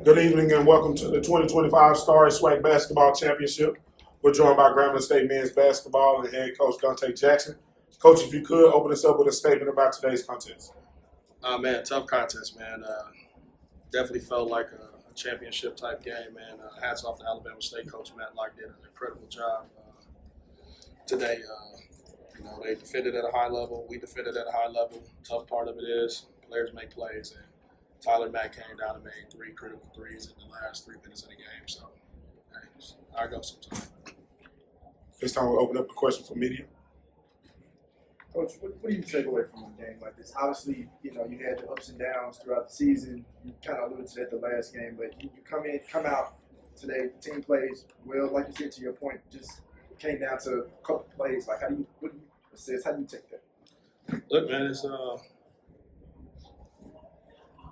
Good evening and welcome to the 2025 Star Swag Basketball Championship. We're joined by Grambling State men's basketball and head coach Dante Jackson. Coach, if you could open us up with a statement about today's contest. Man, tough contest, man. Definitely felt like a championship type game, man. Hats off to Alabama State coach Matt Locke, did an incredible job today. They defended at a high level. We defended at a high level. Tough part of it is players make plays, and Tyler Mack came down and made 3 critical threes in the last 3 minutes of the game. So, hey, I go sometimes. This time we'll open up a question for media. Coach, what do you take away from a game like this? Obviously, you had the ups and downs throughout the season. You kind of alluded to that the last game, but you come out today, the team plays well. Like you said, to your point, just came down to a couple plays. Like, what do you assess? How do you take that? Look, man,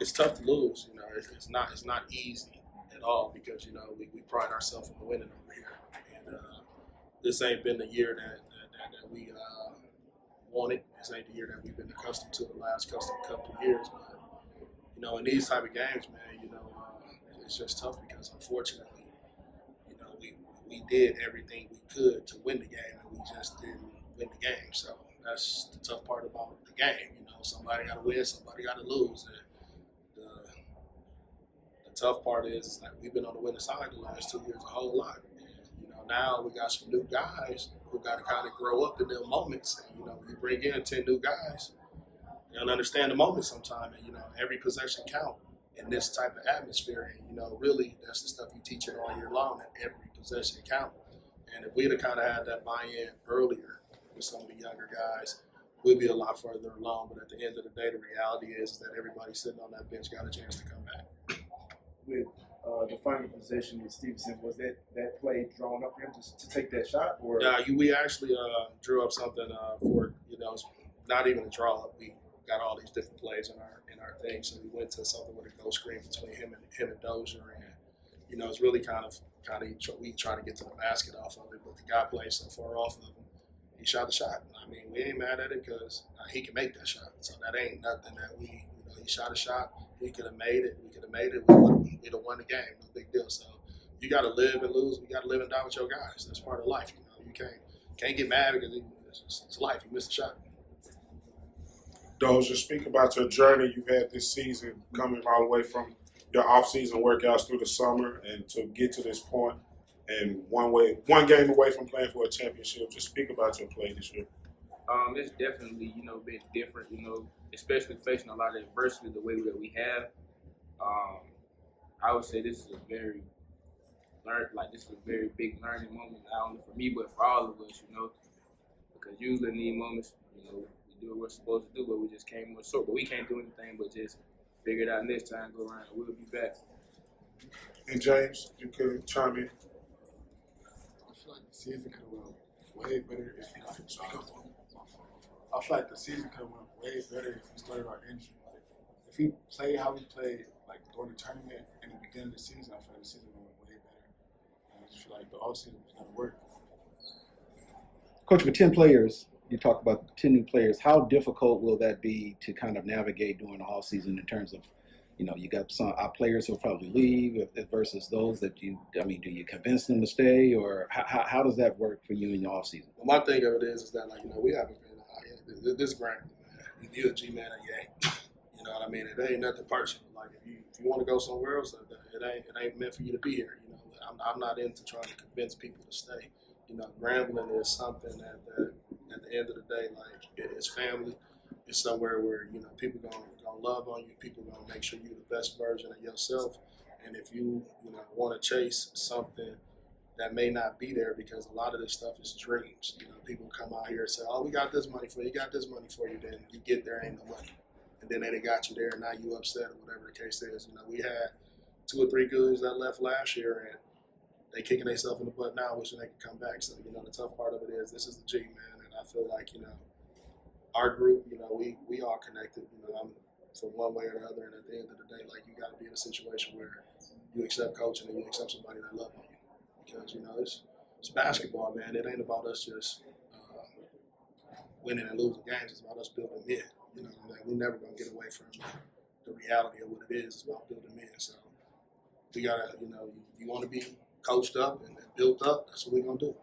it's tough to lose. It's not easy at all because we pride ourselves in winning over here, and this ain't been the year that we wanted. This ain't the year that we've been accustomed to the last couple of years. But in these type of games, man, it's just tough because unfortunately, we did everything we could to win the game, and we just didn't win the game. So that's the tough part about the game. Somebody got to win, somebody got to lose. And the tough part is that we've been on the winning side the last 2 years a whole lot. And, now we got some new guys who got to kind of grow up in their moments. And, when you bring in 10 new guys, you don't understand the moment sometimes. And, every possession count in this type of atmosphere. And, really that's the stuff you teach it all year long, that every possession count. And if we'd have kind of had that buy-in earlier with some of the younger guys, we'll be a lot further along. But at the end of the day, the reality is that everybody sitting on that bench got a chance to come back. With the final possession with Stevenson, was that play drawn up for him to take that shot? Or we actually drew up something for it's not even a draw up. We got all these different plays in our thing, so we went to something with a go screen between him and Dozier, and it's really kind of we try to get to the basket off of it, but the guy plays so far off of him. He shot the shot. I mean, we ain't mad at it because he can make that shot. So that ain't nothing that he shot a shot. He could have made it. We could have made it. We'd have won the game. No big deal. So you got to live and lose. You got to live and die with your guys. That's part of life. You can't get mad because it's life. You missed a shot. Dozier, speak about your journey you've had this season, coming all the way from your off-season workouts through the summer and to get to this point, and one game away from playing for a championship. Just speak about your play this year. It's definitely, been different, especially facing a lot of adversity the way that we have. I would say this is a very big learning moment, not only for me, but for all of us, because usually in these moments, we do what we're supposed to do, but we just came more short. But we can't do anything but just figure it out next time, go around, we'll be back. And James, you could chime in. I feel like the season could have went way better if I feel like the season could have went way better if we started our injury. Like, if we played how we played like during the tournament and the beginning of the season, I feel like the season went way better. And I just feel like the off season was gonna work. Coach, with 10 players, you talk about 10 new players. How difficult will that be to kind of navigate during the off season in terms of, you got some players who'll probably leave versus those that do you convince them to stay, or how does that work for you in the off season? Well, my thing of it is that we haven't been this Grambling, man. You're a G man and you ain't. You know what I mean? It ain't nothing personal. Like if you want to go somewhere else, it ain't meant for you to be here. I'm not into trying to convince people to stay. Grambling is something that at the end of the day, like it is family. It's somewhere where people gonna love on you. People gonna make sure you're the best version of yourself. And if you want to chase something that may not be there, because a lot of this stuff is dreams. People come out here and say, "Oh, we got this money for you. Got this money for you." Then you get there, ain't no money, and then they got you there, and now you upset or whatever the case is. We had 2 or 3 dudes that left last year, and they kicking themselves in the butt now, wishing they could come back. So the tough part of it is this is the G, man, and I feel like our group, we all connected. I'm from one way or the other, and at the end of the day, like you got to be in a situation where you accept coaching and you accept somebody that loves you, because it's basketball, man. It ain't about us just winning and losing games. It's about us building men. We're never gonna get away from the reality of what it is. It's about building men. So we gotta, you want to be coached up and built up. That's what we're gonna do.